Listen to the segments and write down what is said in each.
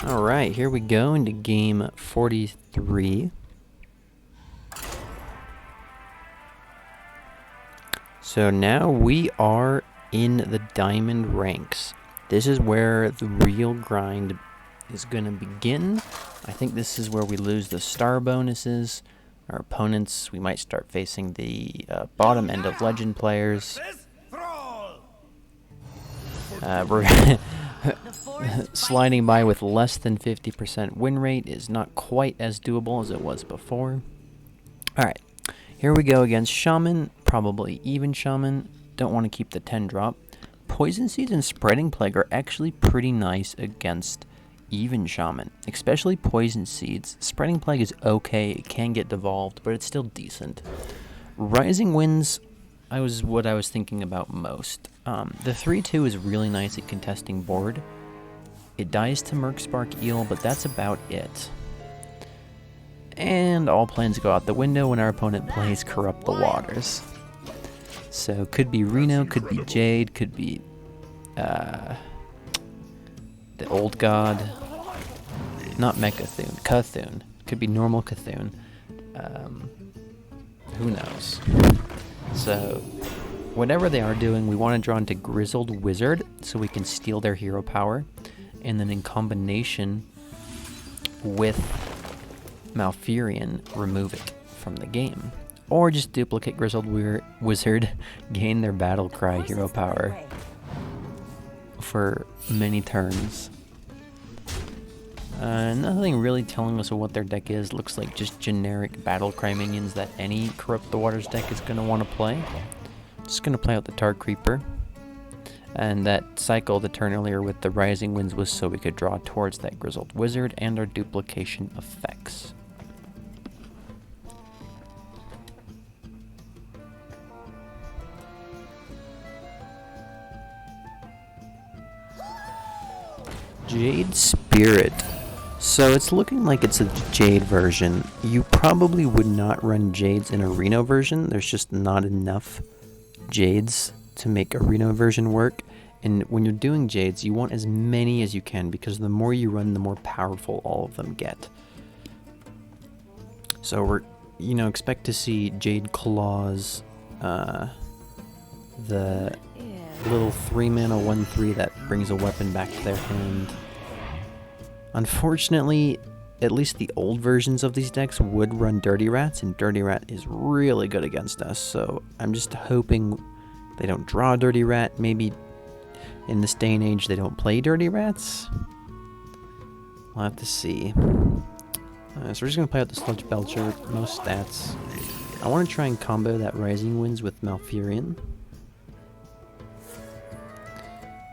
Alright, here we go into game 43. So now we are in the diamond ranks. This is where the real grind is going to begin. I think this is where we lose the star bonuses. Our opponents, we might start facing the bottom end of legend players. We're sliding by with less than 50% win rate is not quite as doable as it was before. Alright, here we go against Shaman, probably even Shaman. Don't want to keep the 10 drop. Poison Seeds and Spreading Plague are actually pretty nice against even Shaman, especially Poison Seeds. Spreading Plague is okay, it can get devolved, but it's still decent. Rising Winds what I was thinking about most. The 3-2 is really nice at contesting board. It dies to Mercspark Eel, but that's about it. And all plans go out the window when our opponent plays Corrupt the Waters. So could be Reno, could be Jade, could be the Old God. Not Mechathune, Cthulhu. Could be normal Cthulhu. Who knows? So, whatever they are doing, we want to draw into Grizzled Wizard so we can steal their hero power. And then in combination with Malfurion, remove it from the game. Or just duplicate Grizzled Wizard, gain their battle cry hero power for many turns. Nothing really telling us what their deck is. Looks like just generic battle cry minions that any Corrupt the Waters deck is going to want to play. Just going to play out the Tar Creeper. And that cycle the turn earlier with the Rising Winds was so we could draw towards that Grizzled Wizard and our duplication effects. Jade Spirit. So it's looking like it's a Jade version. You probably would not run Jades in a Reno version. There's just not enough Jades to make a Reno version work. And when you're doing Jades, you want as many as you can because the more you run, the more powerful all of them get. So we're, expect to see Jade Claws, the little 3-mana 1/3 that brings a weapon back to their hand. Unfortunately, at least the old versions of these decks would run Dirty Rats, and Dirty Rat is really good against us, so I'm just hoping they don't draw Dirty Rat. Maybe in this day and age they don't play Dirty Rats. We'll have to see. So we're just going to play out the Sludge Belcher, no stats. I want to try and combo that Rising Winds with Malfurion.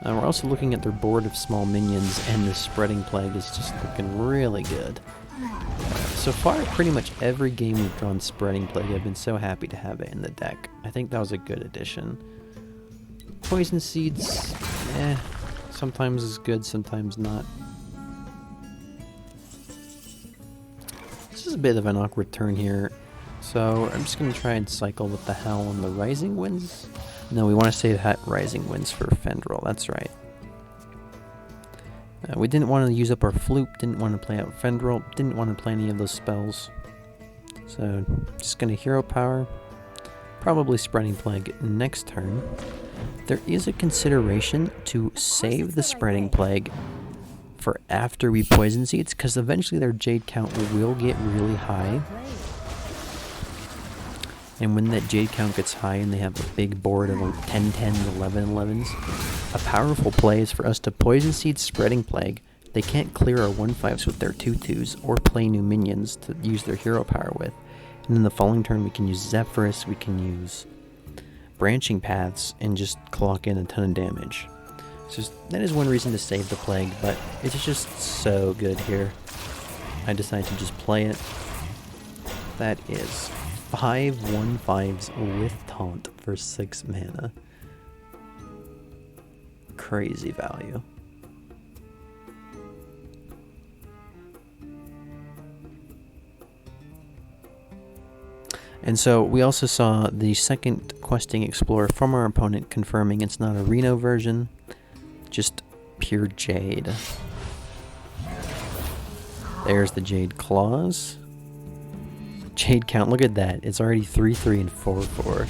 We're also looking at their board of small minions, and the Spreading Plague is just looking really good. So far, pretty much every game we've drawn Spreading Plague, I've been so happy to have it in the deck. I think that was a good addition. Poison Seeds, sometimes is good, sometimes not. This is a bit of an awkward turn here, so I'm just going to try and cycle with the Howl and the Rising Winds. No, we want to save that Rising Winds for Fendrel, that's right. We didn't want to use up our Floop, didn't want to play out Fendrel, didn't want to play any of those spells. So, just going to Hero Power, probably Spreading Plague next turn. There is a consideration to save the Spreading Plague for after we Poison Seeds, because eventually their Jade count will get really high. And when that Jade count gets high and they have a big board of 10 10s, 11 11s, a powerful play is for us to Poison Seed Spreading Plague. They can't clear our 1/5s with their 2/2s or play new minions to use their hero power with. And then the following turn we can use Zephyrus, we can use Branching Paths, and just clock in a ton of damage. So that is one reason to save the Plague, but it's just so good here. I decided to just play it. That is 5 1/5s with Taunt for 6 mana. Crazy value. And so we also saw the second Questing Explorer from our opponent confirming it's not a Reno version, just pure Jade. There's the Jade Claws. Jade count, look at that. It's already 3-3 and 4-4.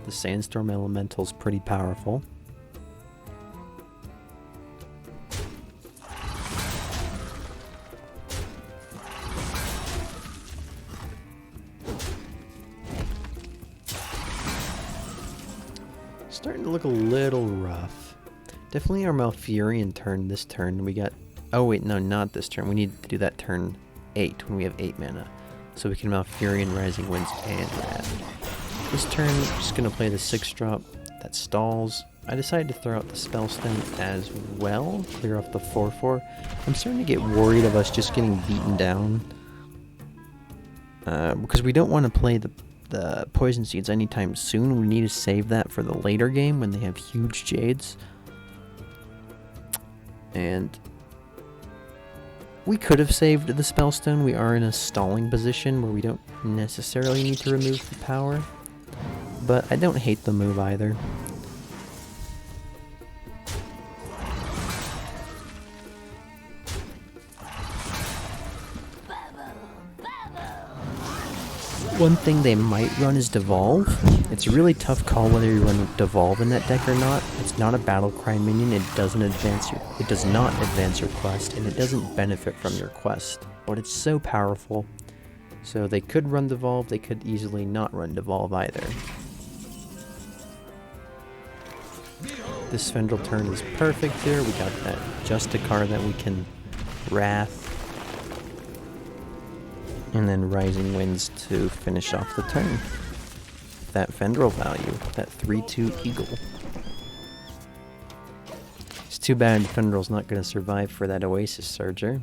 The Sandstorm Elemental's pretty powerful. Starting to look a little rough. Definitely our Malfurion turn this turn. We got... Oh wait, no, not this turn. We need to do that turn 8 when we have 8 mana. So we can Malfurion, Rising Winds, and Wrath. This turn, I'm just going to play the 6-drop that stalls. I decided to throw out the Spellstone as well, clear off the 4-4. I'm starting to get worried of us just getting beaten down. Because we don't want to play the Poison Seeds anytime soon. We need to save that for the later game when they have huge Jades. And we could have saved the Spellstone. We are in a stalling position where we don't necessarily need to remove the power. But I don't hate the move either. One thing they might run is Devolve. It's a really tough call whether you run Devolve in that deck or not. It's not a Battlecry minion. It does not advance your quest, and it doesn't benefit from your quest. But it's so powerful. So they could run Devolve. They could easily not run Devolve either. This Fendrel turn is perfect here. We got that Justicar that we can Wrath. And then Rising Winds to finish off the turn. That Fendrel value, that 3-2 Eagle. It's too bad Fendrel's not going to survive for that Oasis Surger.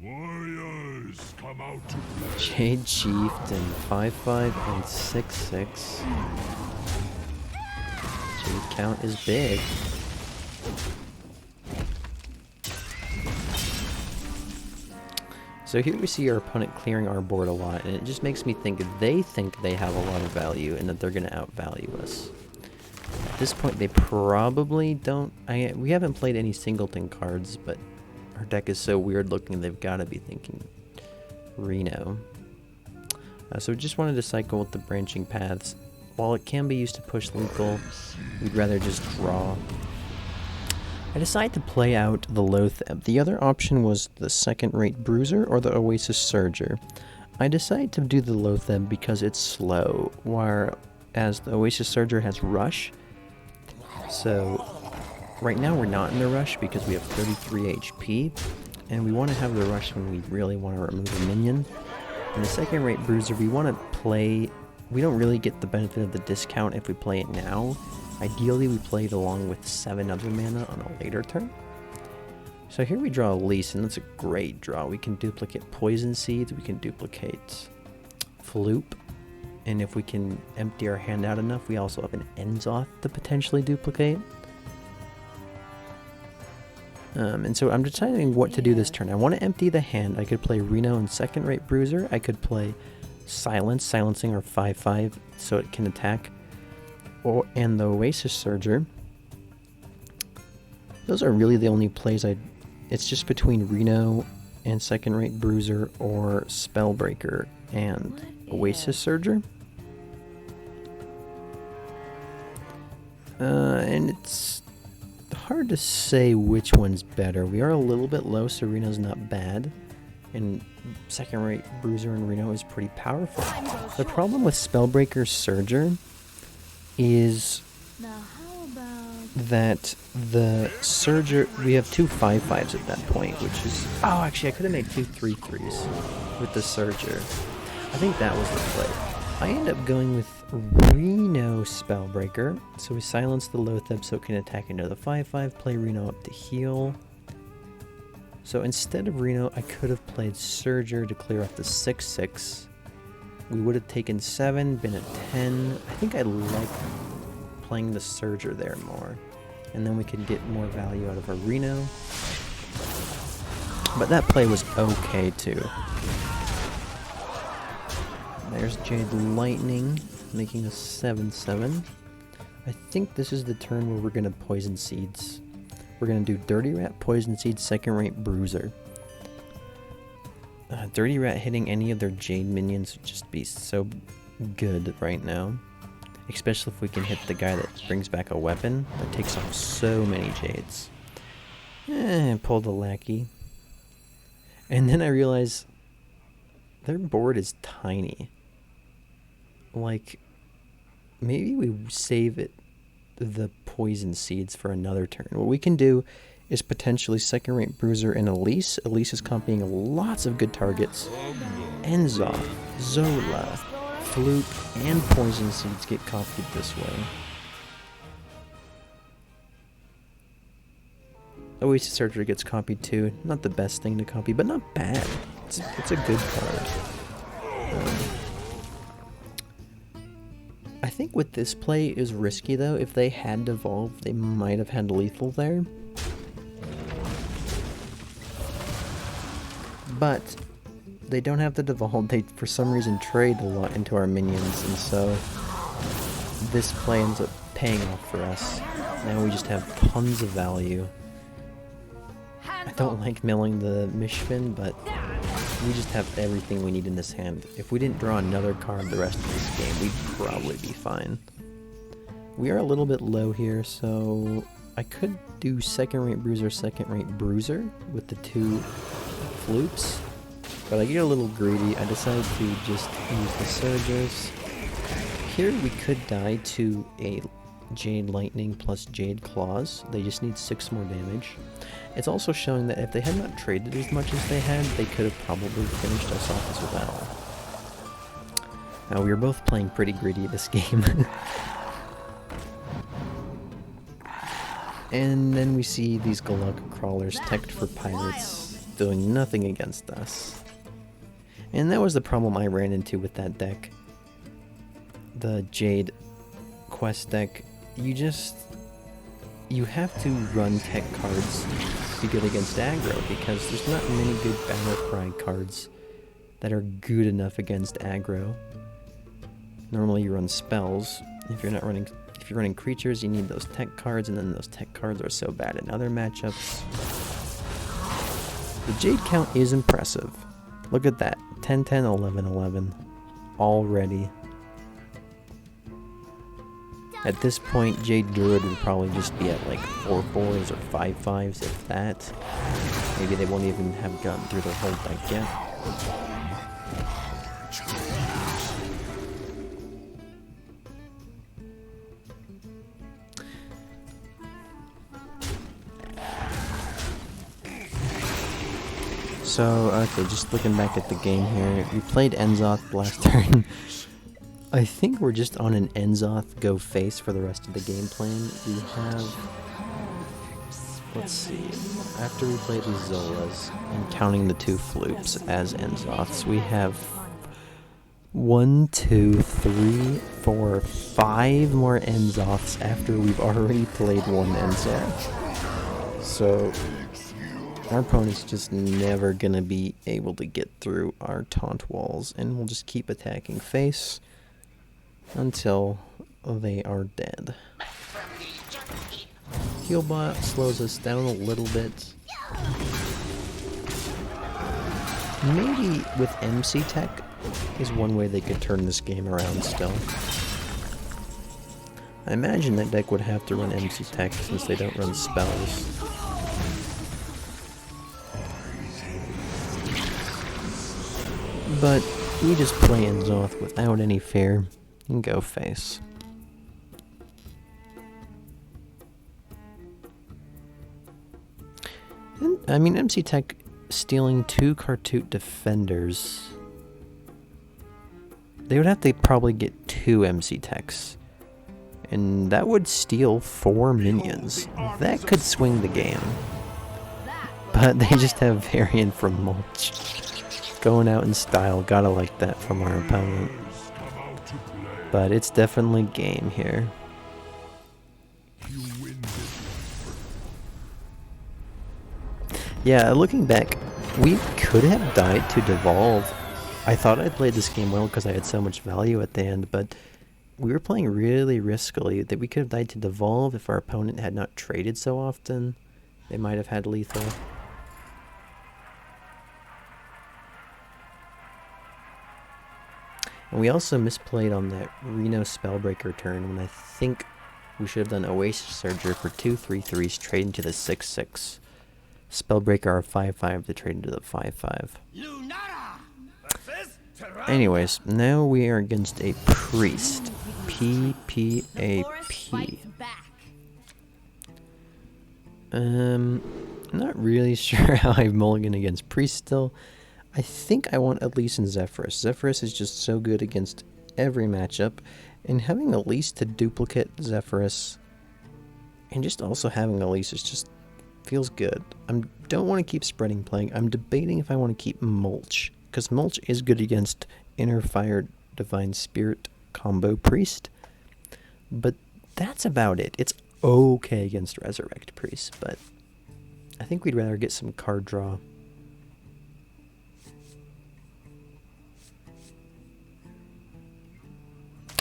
Warriors, come out to play. Jade Chieftain, 5-5 and 6-6. Jade count is big. So here we see our opponent clearing our board a lot, and it just makes me think they have a lot of value and that they're going to outvalue us. At this point, they probably don't. We haven't played any singleton cards, but our deck is so weird looking, they've got to be thinking Reno. So we just wanted to cycle with the branching paths. While it can be used to push lethal, we'd rather just draw. I decided to play out the Loatheb. The other option was the second-rate Bruiser or the Oasis Surger. I decided to do the Loatheb because it's slow, whereas the Oasis Surger has Rush. So right now we're not in the Rush because we have 33 HP, and we want to have the Rush when we really want to remove a minion. And the second-rate Bruiser, we want to play... We don't really get the benefit of the discount if we play it now. Ideally, we play it along with 7 other mana on a later turn. So here we draw a Lease, and that's a great draw. We can duplicate Poison Seeds, we can duplicate Floop, and if we can empty our hand out enough, we also have an Enzoth to potentially duplicate. And so I'm deciding what to do this turn. I want to empty the hand. I could play Reno and second-rate Bruiser. I could play silencing our 5-5 so it can attack, and the Oasis Surger. Those are really the only plays it's just between Reno and second-rate Bruiser or Spellbreaker and Oasis Surger. And it's hard to say which one's better. We are a little bit low, so Reno's not bad. And second-rate Bruiser and Reno is pretty powerful. The problem with Spellbreaker Surger is that the Surger... We have 2 5-5s at that point, which is... Oh, actually, I could have made 2 3-3s with the Surger. I think that was the play. I end up going with Reno Spellbreaker. So we silence the Loatheb so it can attack into the 5-5, play Reno up to heal. So instead of Reno, I could have played Surger to clear off the 6-6. We would have taken 7, been at 10. I think I like playing the Surger there more. And then we could get more value out of our Reno. But that play was okay too. There's Jade Lightning, making a 7/7. I think this is the turn where we're going to Poison Seeds. We're going to do Dirty Rat, Poison Seeds, second rate Bruiser. Dirty Rat hitting any of their Jade minions would just be so good right now. Especially if we can hit the guy that brings back a weapon that takes off so many Jades. Pulled a lackey. And then I realize their board is tiny. Like, maybe we save it, the Poison Seeds, for another turn. What we can do is potentially second rate Bruiser and Elise. Elise is copying lots of good targets. Enzoth, Zola, Flute, and Poison Seeds get copied this way. Oasis Searcher gets copied too. Not the best thing to copy, but not bad. It's a good card. I think with this play is risky though. If they had Devolved, they might have had lethal there. But they don't have the Devolved. They, for some reason, trade a lot into our minions, and so this play ends up paying off for us. Now we just have tons of value. I don't like milling the Mishpin, but we just have everything we need in this hand. If we didn't draw another card the rest of this game, we'd probably be fine. We are a little bit low here, so I could do second rate Bruiser with the two Flutes, but I get a little greedy. I decided to just use the Surgers. Here we could die to a Jade Lightning plus Jade Claws. They just need 6 more damage. It's also showing that if they had not traded as much as they had, they could have probably finished us off as well. Now, we were both playing pretty greedy this game. And then we see these Galactic Crawlers teched for Pirates, doing nothing against us. And that was the problem I ran into with that deck. The Jade Quest deck, you have to run tech cards to be good against aggro, because there's not many good Battle Cry cards that are good enough against aggro. Normally you run spells. If you're running creatures, you need those tech cards, and then those tech cards are so bad in other matchups. The Jade count is impressive. Look at that. 10, 10, 11, 11 already. At this point, Jade Druid would probably just be at like 4 4s or 5 5s, if that. Maybe they won't even have gotten through their whole deck yet. So, okay, just looking back at the game here, we played Enzoth last turn. I think we're just on an Enzoth go face for the rest of the game plan. We have, let's see, after we play these Zolas, and counting the 2 Floops as Enzoths, we have 1, 2, 3, 4, 5 more Enzoths after we've already played 1 Enzoth. So our opponent's just never gonna be able to get through our taunt walls, and we'll just keep attacking face until they are dead. Healbot slows us down a little bit. Maybe with MC Tech is one way they could turn this game around still. I imagine that deck would have to run MC Tech since they don't run spells. But we just play Enzoth without any fear and go face. And, I mean, MC Tech stealing 2 Kartut Defenders. They would have to probably get 2 MC Techs. And that would steal 4 minions. That could swing the game. But they just have Variant from Mulch. Going out in style, gotta like that from our opponent. But it's definitely game here. Yeah, looking back, We could have died to devolve. I thought I played this game well because I had so much value at the end, but we were playing really riskily that we could have died to devolve if our opponent had not traded so often. They might have had lethal. And we also misplayed on that Reno Spellbreaker turn when I think we should have done Oasis Surger for 2 3/3s, trade into the 6/6. Spellbreaker our 5/5 to trade into the 5/5. Anyways, now we are against a priest. PPAP. Not really sure how I mulligan against priest still. I think I want Elise and Zephyrus. Zephyrus is just so good against every matchup, and having Elise to duplicate Zephyrus, and just also having Elise is just feels good. I don't want to keep spreading plague. I'm debating if I want to keep Mulch, because Mulch is good against Inner Fire Divine Spirit combo Priest, but that's about it. It's okay against Resurrect Priest, but I think we'd rather get some card draw.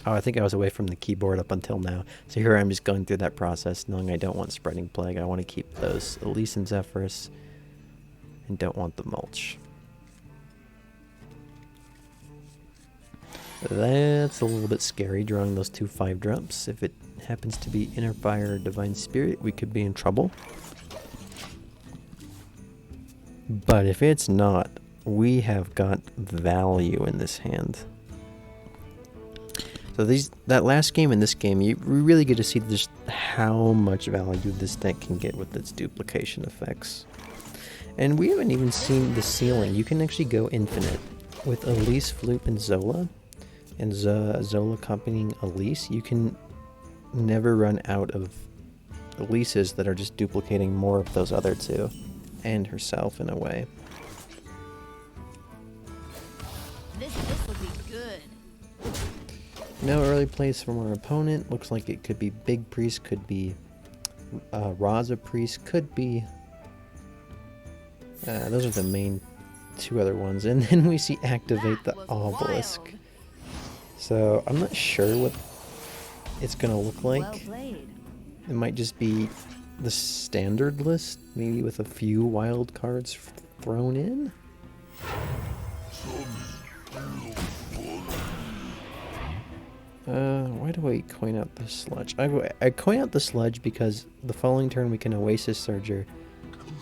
Oh, I think I was away from the keyboard up until now. So here I'm just going through that process, knowing I don't want Spreading Plague. I want to keep those Elise and Zephyrus, and don't want the Mulch. That's a little bit scary, drawing those 2 5-drops. If it happens to be Inner Fire or Divine Spirit, we could be in trouble. But if it's not, we have got value in this hand. So that last game and this game, you really get to see just how much value this deck can get with its duplication effects. And we haven't even seen the ceiling. You can actually go infinite with Elise, Floop, and Zola. And Zola accompanying Elise. You can never run out of Elises that are just duplicating more of those other two. And herself in a way. This will be good. No early plays from our opponent. Looks like it could be Big Priest, could be Raza Priest, could be... those are the main 2 other ones. And then we see activate the Obelisk. Wild. So I'm not sure what it's going to look like. Well played. It might just be the standard list, maybe with a few wild cards thrown in. Why do I coin out the sludge? I coin out the sludge because the following turn we can Oasis Surger.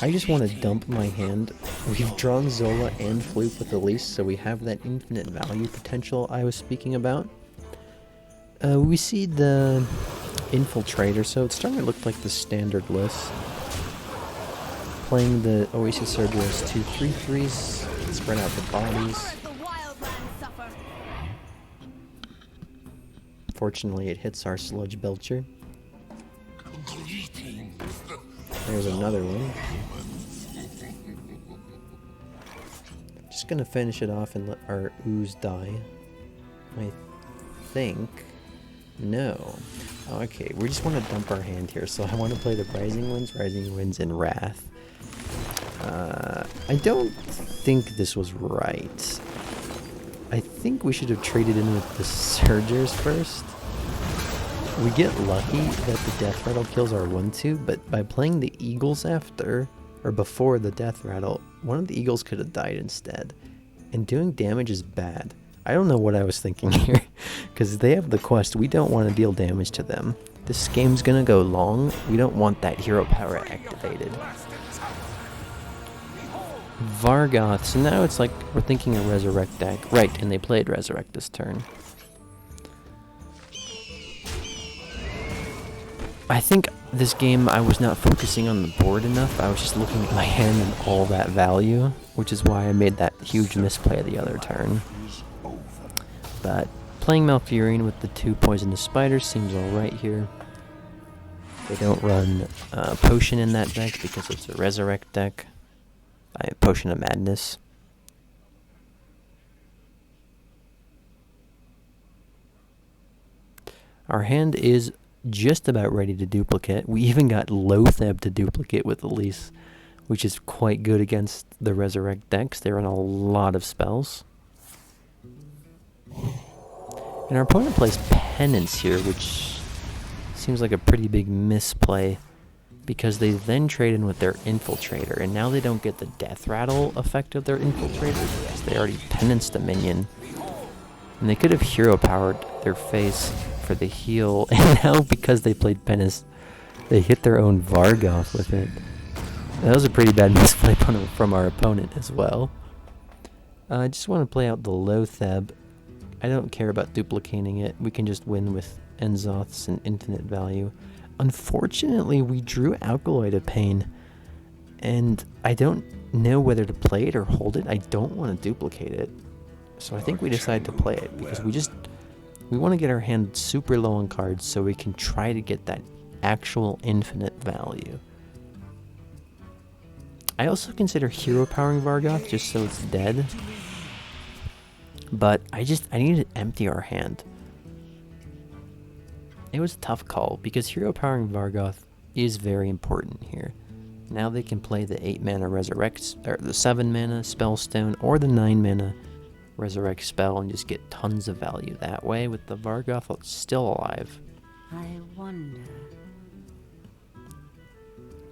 I just want to dump my hand. We've drawn Zola and Floop with Elise, so we have that infinite value potential I was speaking about. We see the Infiltrator, so it's starting to look like the standard list. Playing the Oasis Surger as 2 3/3s, spread out the bodies. Fortunately, it hits our Sludge Belcher. There's another one. Just gonna finish it off and let our ooze die. I think. No. Okay, we just want to dump our hand here, so I want to play the Rising Winds, and Wrath. I don't think this was right. I think we should have traded in with the Surgers first. We get lucky that the Death Rattle kills our 1/2, but by playing the Eagles after, or before the Death Rattle, one of the Eagles could have died instead. And doing damage is bad. I don't know what I was thinking here, because they have the quest. We don't want to deal damage to them. This game's gonna go long. We don't want that hero power activated. Vargoth, so now it's like we're thinking a Resurrect deck. Right, and they played Resurrect this turn. I think this game I was not focusing on the board enough. I was just looking at my hand and all that value, which is why I made that huge misplay the other turn. But playing Malfurion with the 2 Poisonous Spiders seems alright here. They don't run Potion in that deck because it's a Resurrect deck. Potion of Madness. Our hand is just about ready to duplicate. We even got Loatheb to duplicate with Elise. which is quite good against the Resurrect decks. They run a lot of spells. And our opponent plays Penance here, which seems like a pretty big misplay, because they then trade in with their Infiltrator, and now they don't get the Death Rattle effect of their Infiltrator because they already Penanced a minion. And they could have hero powered their face for the heal, and now because they played Penance, they hit their own Vargoth with it. That was a pretty bad misplay from our opponent as well. I just want to play out the Lotheb. I don't care about duplicating it. We can just win with Enzoths and infinite value. Unfortunately, we drew Alkaloid of Pain, and I don't know whether to play it or hold it. I don't want to duplicate it, so I think we decided to play it because we want to get our hand super low on cards so we can try to get that actual infinite value. I also consider hero powering Vargoth just so it's dead, but I need to empty our hand. It was a tough call because hero powering Vargoth is very important here. Now they can play the 8 mana Resurrect, or the 7 mana Spellstone, or the 9 mana Resurrect spell and just get tons of value that way with the Vargoth still alive. I wonder.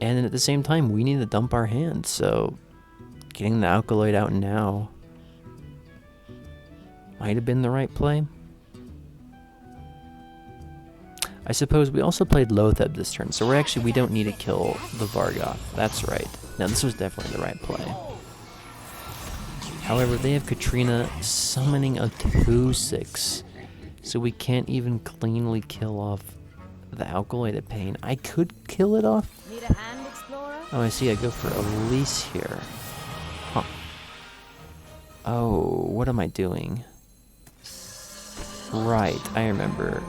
And at the same time, we need to dump our hand, so getting the Alkaloid out now might have been the right play. I suppose we also played Lotheb this turn, so we don't need to kill the Vargoth. That's right. Now this was definitely the right play. However, they have Katrina summoning a 2/6, so we can't even cleanly kill off the Alkaloid of Pain. I could kill it off. Need a hand, Explorer? Oh, I see. I go for Elise here. Huh. Oh, what am I doing? Right, I remember.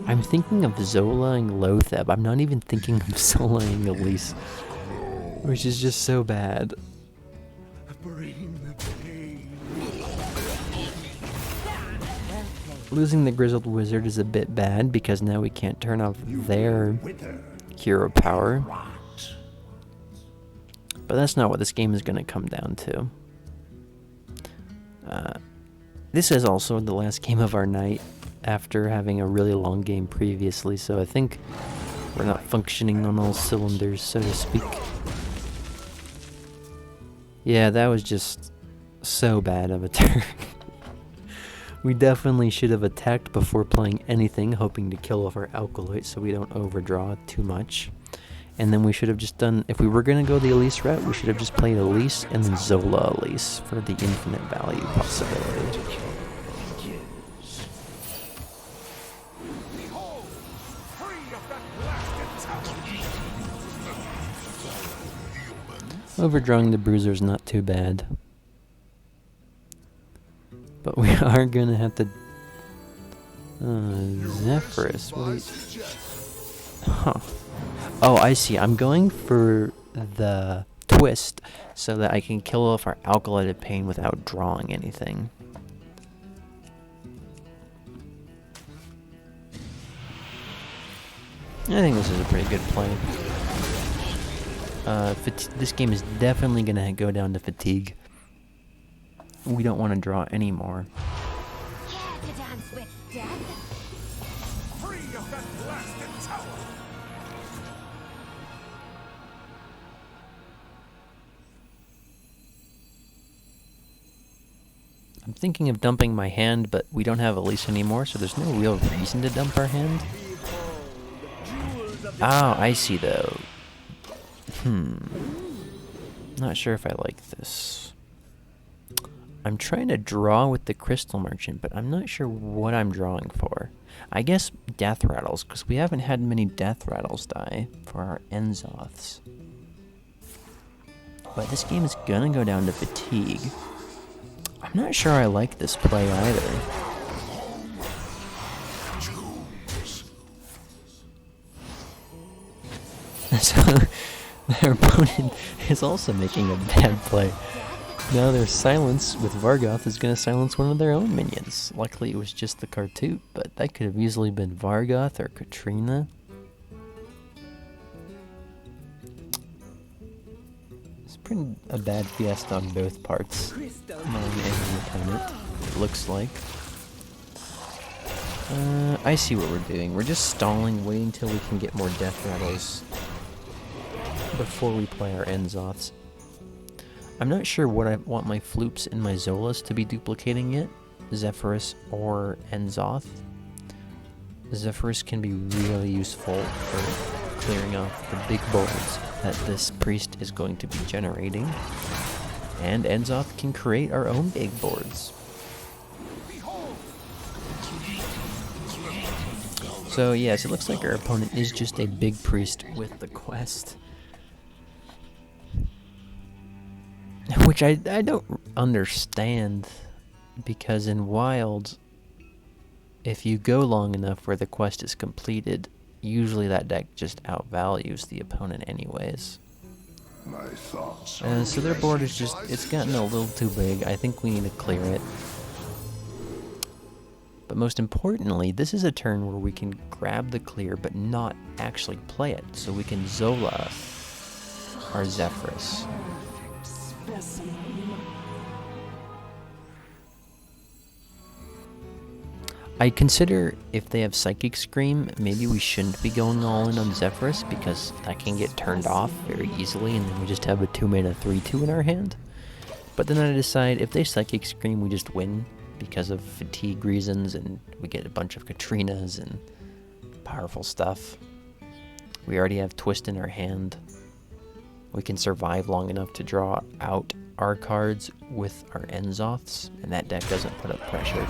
I'm thinking of Zolaing Lotheb. I'm not even thinking of Zolaing Elise, which is just so bad. Losing the Grizzled Wizard is a bit bad because now we can't turn off their hero power. But that's not what this game is going to come down to. This is also the last game of our night after having a really long game previously, so I think we're not functioning on all cylinders, so to speak. Yeah, that was just so bad of a turn. We definitely should have attacked before playing anything, hoping to kill off our Alkaloid so we don't overdraw too much. And then we should have just done, if we were going to go the Elise route, we should have just played Elise and then Zola Elise for the infinite value possibility. Overdrawing the Bruiser is not too bad. But we are going to have to... Zephyrus, Huh. Oh, I see. I'm going for the twist so that I can kill off our Alkaloid of Pain without drawing anything. I think this is a pretty good play. This game is definitely going to go down to fatigue. We don't want to draw anymore. Care to dance with death? Free of that blasted tower! I'm thinking of dumping my hand, but we don't have Elise anymore, so there's no real reason to dump our hand. Oh, I see though. Not sure if I like this. I'm trying to draw with the Crystal Merchant, but I'm not sure what I'm drawing for. I guess Death Rattles, because we haven't had many Death Rattles die for our Enzoths. But this game is gonna go down to fatigue. I'm not sure I like this play either. So, their opponent is also making a bad play. Now their silence with Vargoth is going to silence one of their own minions. Luckily it was just the Kartoot, but that could have easily been Vargoth or Katrina. It's pretty a bad fiesta on both parts. Mine and the opponent, it looks like. I see what we're doing. We're just stalling, waiting till we can get more death rattles before we play our Enzoths. I'm not sure what I want my Floops and my Zolas to be duplicating yet. Zephyrus or Enzoth. Zephyrus can be really useful for clearing off the big boards that this priest is going to be generating. And Enzoth can create our own big boards. So yes, it looks like our opponent is just a big priest with the quest. Which I don't understand, because in Wild, if you go long enough where the quest is completed, usually that deck just outvalues the opponent anyways. So their board is just, it's gotten a little too big. I think we need to clear it. But most importantly, this is a turn where we can grab the clear but not actually play it. So we can Zola our Zephyrus. I consider if they have Psychic Scream, maybe we shouldn't be going all in on Zephyrus, because that can get turned off very easily and then we just have a 2-mana 3/2 in our hand. But then I decide if they Psychic Scream, we just win because of fatigue reasons and we get a bunch of Katrinas and powerful stuff. We already have Twist in our hand. We can survive long enough to draw out our cards with our Enzoths, and that deck doesn't put up pressure.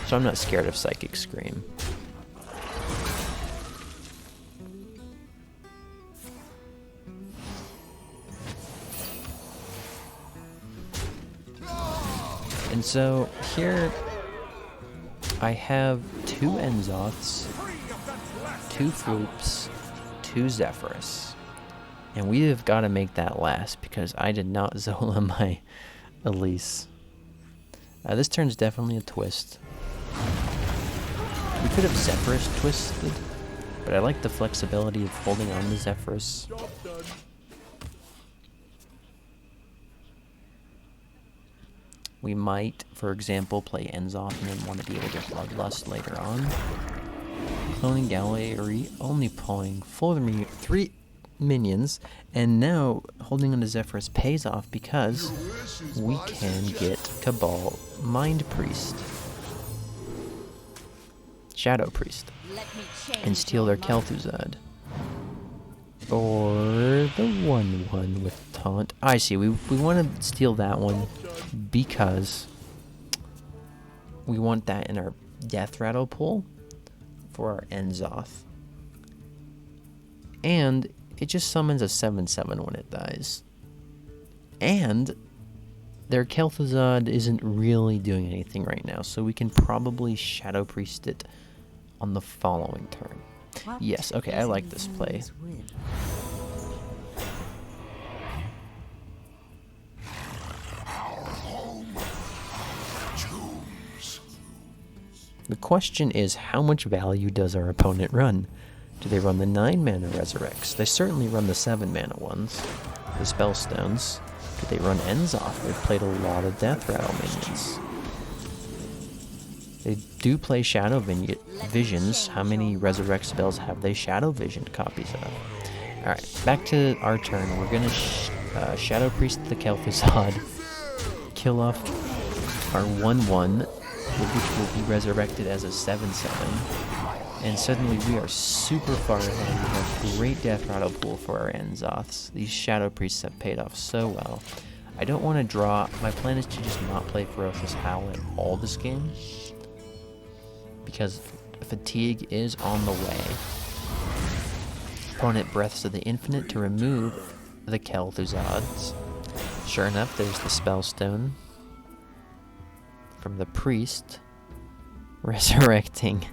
So I'm not scared of Psychic Scream. And so here I have 2 Enzoths, 2 Floops, 2 Zephyrus. And we have got to make that last, because I did not Zola my Elise. This turn's definitely a twist. We could have Zephyrus twisted, but I like the flexibility of holding on to Zephyrus. We might, for example, play Enzoth and then want to be able to Bloodlust later on. Cloning Gallery, only pulling 3 minions, and now holding on to Zephyrus pays off because we can get Cabal Mind Priest, Shadow Priest, and steal their Kel'Thuzad. Or the 1/1 with Taunt. I see, we want to steal that one because we want that in our Death Rattle pool for our Enzoth. And it just summons a 7/7 when it dies. And their Kel'Thuzad isn't really doing anything right now, so we can probably Shadow Priest it on the following turn. Yes, okay, I like this play. The question is, how much value does our opponent run? Do they run the 9-mana Resurrects? They certainly run the 7-mana ones, the Spellstones. Do they run Enzoth? They've played a lot of Death Rattle minions. They do play Shadow Visions. How many Resurrect spells have they Shadow Vision copies of? Alright, back to our turn. We're going to Shadow Priest the Kel'Thuzad, kill off our 1/1, which will be resurrected as a 7/7. And suddenly we are super far ahead. We have great Death Rattle pool for our Enzoths. These Shadow Priests have paid off so well. I don't want to draw. My plan is to just not play Ferocious Howl at all this game, because fatigue is on the way. Opponent Breaths of the Infinite to remove the Kel'Thuzads. Sure enough, there's the Spellstone from the Priest, resurrecting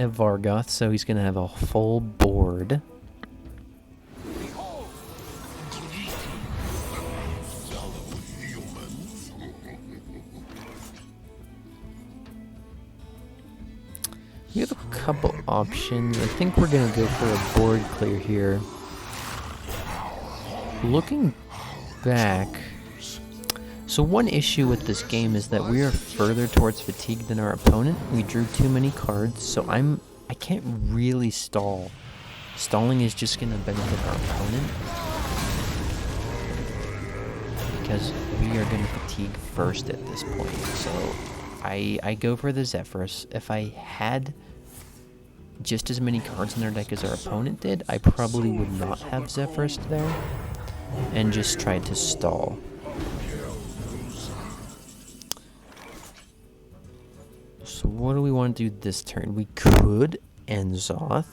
a Vargoth, so he's going to have a full board. We have a couple options. I think we're going to go for a board clear here. Looking back. So one issue with this game is that we are further towards fatigue than our opponent. We drew too many cards, so I can't really stall. Stalling is just going to benefit our opponent, because we are going to fatigue first at this point. So I go for the Zephyrus. If I had just as many cards in their deck as our opponent did, I probably would not have Zephyrus there and just tried to stall. So what do we want to do this turn? We could Enzoth.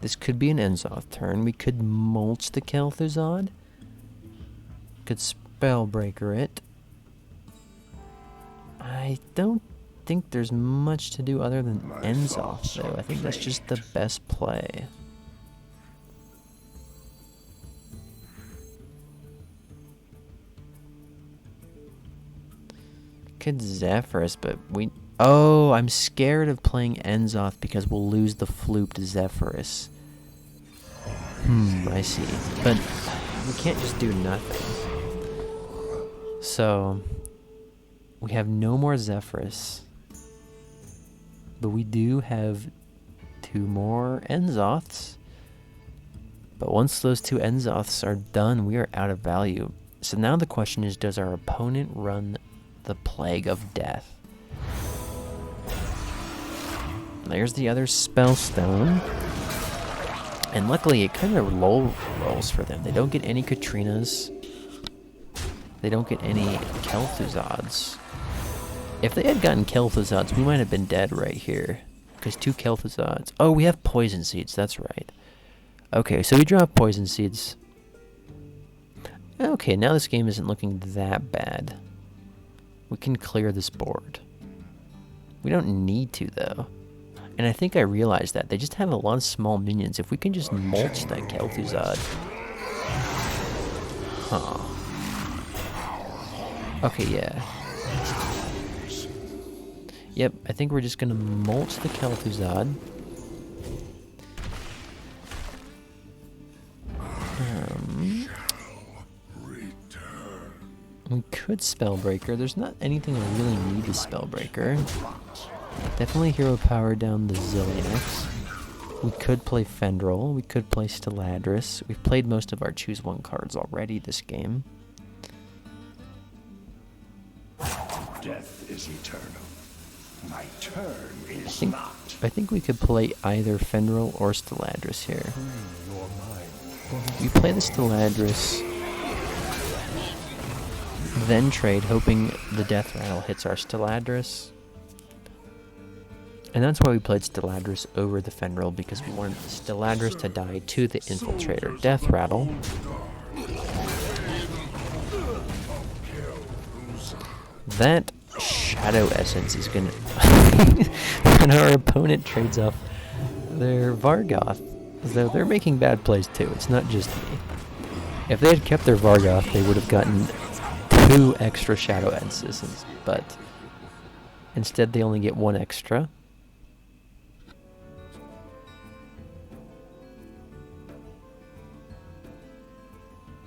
This could be an Enzoth turn. We could mulch the Kel'Thuzad. Could Spellbreaker it. I don't think there's much to do other than Enzoth, though. I think that's just the best play. Could Zephyrus, but we... Oh, I'm scared of playing Enzoth because we'll lose the flooped Zephyrus. I see. But we can't just do nothing. So, we have no more Zephyrus. But we do have 2 more Enzoths. But once those 2 Enzoths are done, we are out of value. So now the question is, does our opponent run the Plague of Death? There's the other Spellstone. And luckily, it kind of low rolls for them. They don't get any Katrinas. They don't get any Kel'Thuzads. If they had gotten Kel'Thuzads, we might have been dead right here. Because 2 Kel'Thuzads. Oh, we have Poison Seeds. That's right. Okay, so we drop Poison Seeds. Okay, now this game isn't looking that bad. We can clear this board. We don't need to, though. And I think I realized that. They just have a lot of small minions. If we can just mulch that Kel'Thuzad. Huh. Okay, yeah. Yep, I think we're just gonna mulch the Kel'Thuzad. We could Spellbreaker. There's not anything I really need to Spellbreaker. Definitely hero power down the Zilliax. We could play Fendrel. We could play Steladris. We've played most of our choose 1 cards already this game. Death is eternal. My turn is not. I think we could play either Fendrel or Steladris here. We play the Steladris, then trade, hoping the Death Rattle hits our Steladris. And that's why we played Steladris over the Fendrel, because we wanted Steladris to die to the Infiltrator Death Rattle. That Shadow Essence is gonna... and our opponent trades off their Vargoth. Though they're making bad plays too, it's not just me. If they had kept their Vargoth, they would have gotten 2 extra Shadow Essences, but instead they only get 1 extra.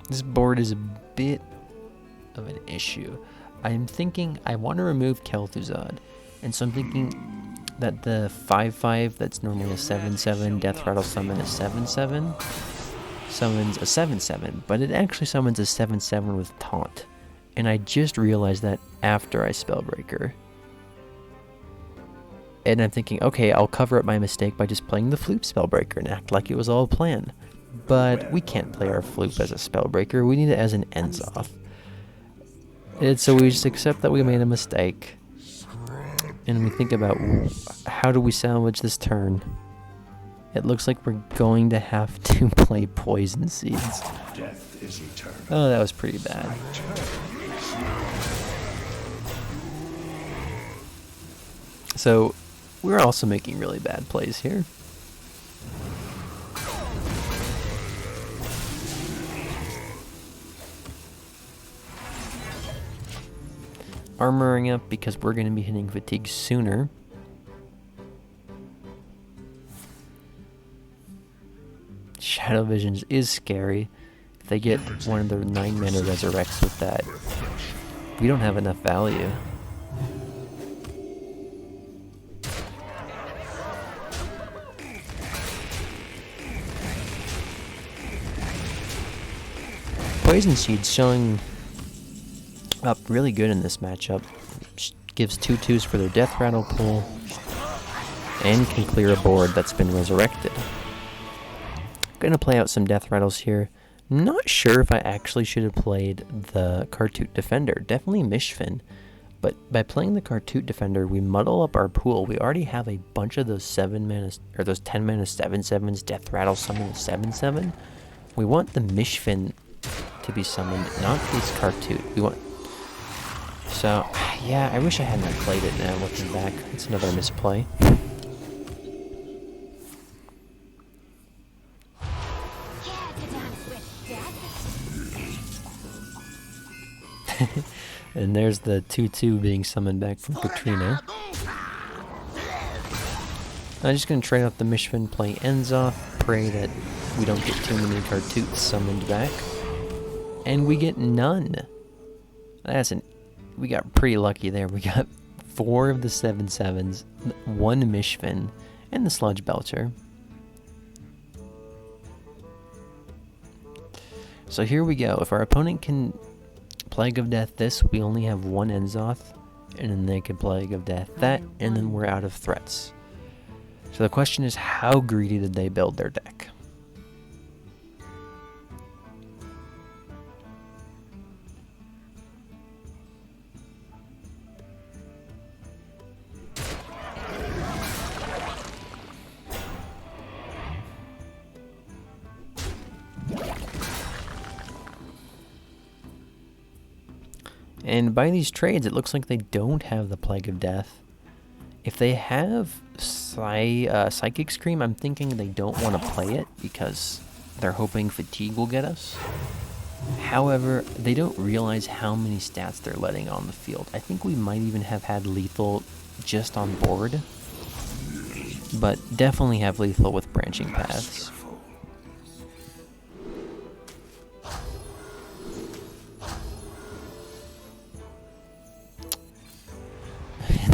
This board is a bit of an issue. I'm thinking I want to remove Kel'Thuzad, and so I'm thinking that the 5/5 that's normally a 7/7 Death Rattle summon a 7/7 summons a 7/7, but it actually summons a 7/7 with Taunt. And I just realized that after I Spellbreaker. And I'm thinking, okay, I'll cover up my mistake by just playing the Floop Spellbreaker and act like it was all planned. But we can't play our Floop as a Spellbreaker, we need it as an Enzoth. And so we just accept that we made a mistake. And we think about, how do we salvage this turn? It looks like we're going to have to play Poison Seeds. Death is eternal. Oh, that was pretty bad. So, we're also making really bad plays here. Armoring up because we're going to be hitting fatigue sooner. Shadow Visions is scary. If they get one of their 9 mana resurrects with that, we don't have enough value. Poison Seed's showing up really good in this matchup. Gives 2/2s for their Death Rattle pool, and can clear a board that's been resurrected. Gonna play out some Death Rattles here. Not sure if I actually should have played the Kartut Defender. Definitely Mishfin. But by playing the Kartut Defender, we muddle up our pool. We already have a bunch of those 7 mana, or those 10 mana 7/7s, Death Rattle summon 7/7. We want the Mishfin to be summoned, not these Kartut. We want. So, yeah, I wish I hadn't played it now, looking back. It's another misplay. And there's the 2/2 being summoned back from Katrina. I'm just going to trade out the Mishfin, play ends off, pray that we don't get too many Kartuts summoned back. And we get none. We got pretty lucky there. We got 4 of the 7/7s, 1 Mishfin, and the Sludge Belcher. So here we go. If our opponent can Plague of Death this, we only have 1 Enzoth, and then they can Plague of Death that, and then we're out of threats. So the question is, how greedy did they build their deck? And by these trades, it looks like they don't have the Plague of Death. If they have Psychic Scream, I'm thinking they don't want to play it because they're hoping Fatigue will get us. However, they don't realize how many stats they're letting on the field. I think we might even have had Lethal just on board, but definitely have Lethal with Branching Paths.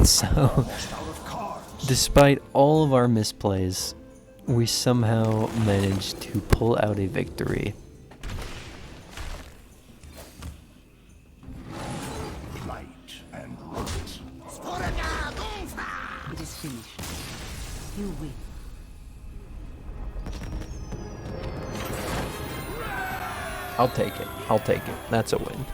So, despite all of our misplays, we somehow managed to pull out a victory. Light and rot. It is finished. You win. I'll take it. I'll take it. That's a win.